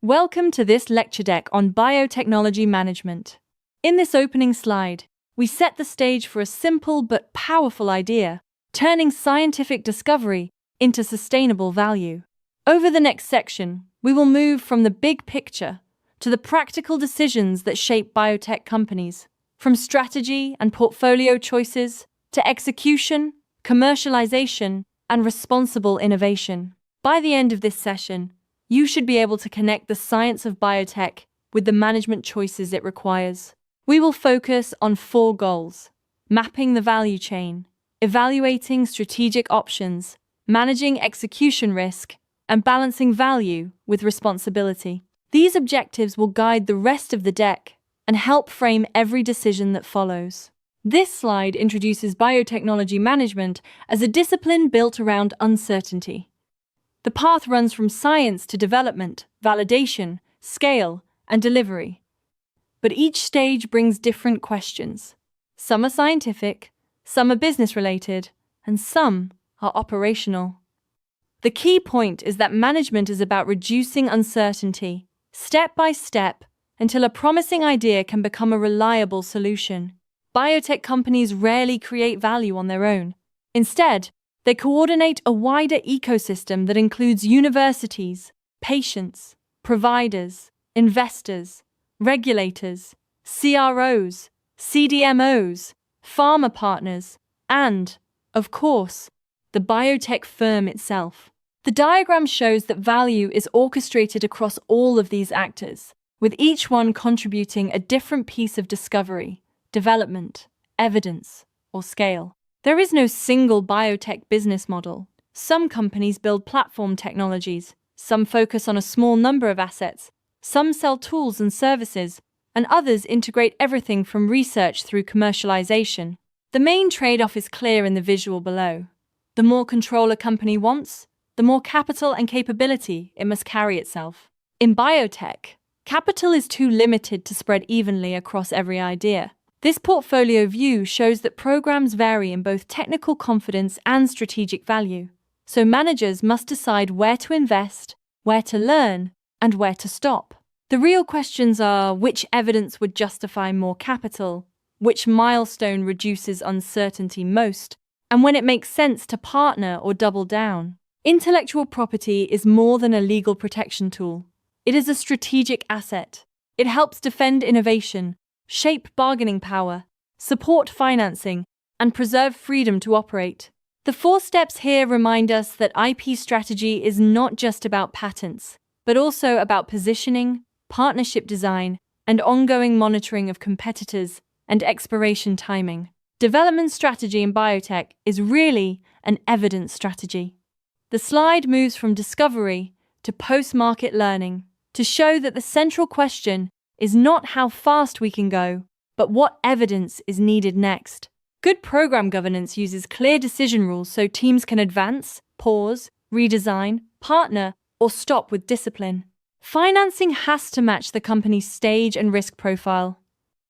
Welcome to this lecture deck on biotechnology management. In this opening slide, we set the stage for a simple but powerful idea, turning scientific discovery into sustainable value. Over the next section, we will move from the big picture to the practical decisions that shape biotech companies, from strategy and portfolio choices to execution, commercialization, and responsible innovation. By the end of this session, you should be able to connect the science of biotech with the management choices it requires. We will focus on 4 goals: mapping the value chain, evaluating strategic options, managing execution risk, and balancing value with responsibility. These objectives will guide the rest of the deck and help frame every decision that follows. This slide introduces biotechnology management as a discipline built around uncertainty. The path runs from science to development, validation, scale, and delivery. But each stage brings different questions. Some are scientific, some are business-related, and some are operational. The key point is that management is about reducing uncertainty, step by step, until a promising idea can become a reliable solution. Biotech companies rarely create value on their own. Instead, they coordinate a wider ecosystem that includes universities, patients, providers, investors, regulators, CROs, CDMOs, pharma partners, and, of course, the biotech firm itself. The diagram shows that value is orchestrated across all of these actors, with each one contributing a different piece of discovery, development, evidence, or scale. There is no single biotech business model. Some companies build platform technologies, some focus on a small number of assets, some sell tools and services, and others integrate everything from research through commercialization. The main trade-off is clear in the visual below. The more control a company wants, the more capital and capability it must carry itself. In biotech, capital is too limited to spread evenly across every idea. This portfolio view shows that programs vary in both technical confidence and strategic value, so managers must decide where to invest, where to learn, and where to stop. The real questions are which evidence would justify more capital, which milestone reduces uncertainty most, and when it makes sense to partner or double down. Intellectual property is more than a legal protection tool. It is a strategic asset. It helps defend innovation, shape bargaining power, support financing, and preserve freedom to operate. The 4 steps here remind us that IP strategy is not just about patents, but also about positioning, partnership design, and ongoing monitoring of competitors and expiration timing. Development strategy in biotech is really an evidence strategy. The slide moves from discovery to post-market learning to show that the central question is not how fast we can go, but what evidence is needed next. Good program governance uses clear decision rules so teams can advance, pause, redesign, partner, or stop with discipline. Financing has to match the company's stage and risk profile.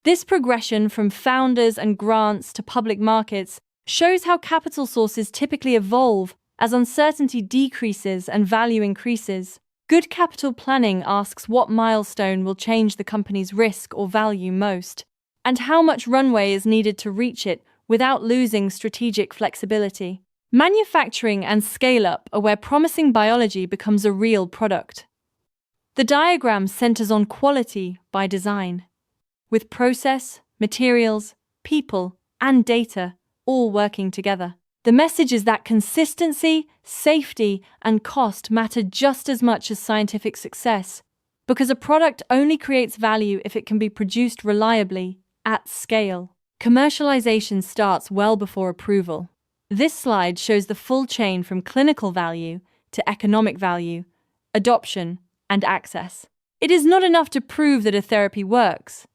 This progression from founders and grants to public markets shows how capital sources typically evolve as uncertainty decreases and value increases. Good capital planning asks what milestone will change the company's risk or value most, and how much runway is needed to reach it without losing strategic flexibility. Manufacturing and scale-up are where promising biology becomes a real product. The diagram centers on quality by design, with process, materials, people, and data all working together. The message is that consistency, safety, and cost matter just as much as scientific success, because a product only creates value if it can be produced reliably, at scale. Commercialization starts well before approval. This slide shows the full chain from clinical value to economic value, adoption, and access. It is not enough to prove that a therapy works.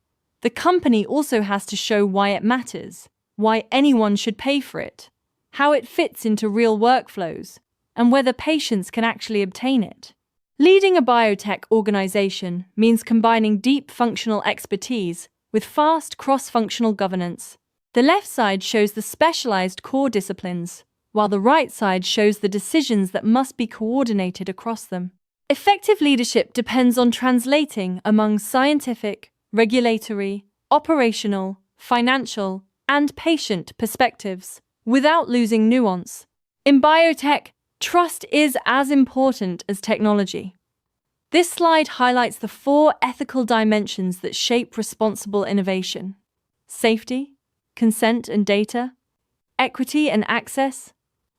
The company also has to show why it matters, why anyone should pay for it, how it fits into real workflows, and whether patients can actually obtain it. Leading a biotech organization means combining deep functional expertise with fast cross-functional governance. The left side shows the specialized core disciplines, while the right side shows the decisions that must be coordinated across them. Effective leadership depends on translating among scientific, regulatory, operational, financial, and patient perspectives without losing nuance. In biotech, trust is as important as technology. This slide highlights the 4 ethical dimensions that shape responsible innovation: safety, consent and data, equity and access,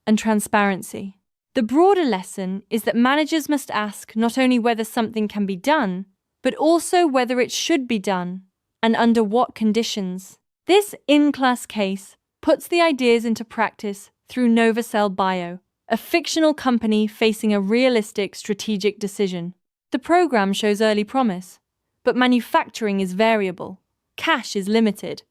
and transparency. The broader lesson is that managers must ask not only whether something can be done, but also whether it should be done, and under what conditions. This in-class case puts the ideas into practice through Novacell Bio, a fictional company facing a realistic strategic decision. The program shows early promise, but manufacturing is variable, cash is limited,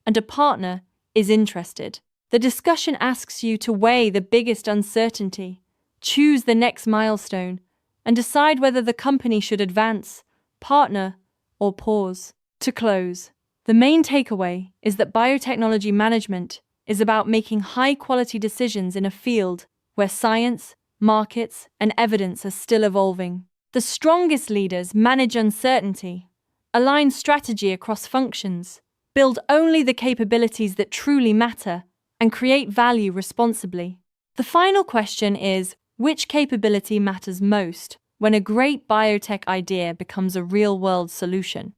and a partner is interested. The discussion asks you to weigh the biggest uncertainty, choose the next milestone, and decide whether the company should advance, partner, or pause. To close, the main takeaway is that biotechnology management is about making high-quality decisions in a field where science, markets, and evidence are still evolving. The strongest leaders manage uncertainty, align strategy across functions, build only the capabilities that truly matter, and create value responsibly. The final question is, which capability matters most when a great biotech idea becomes a real-world solution?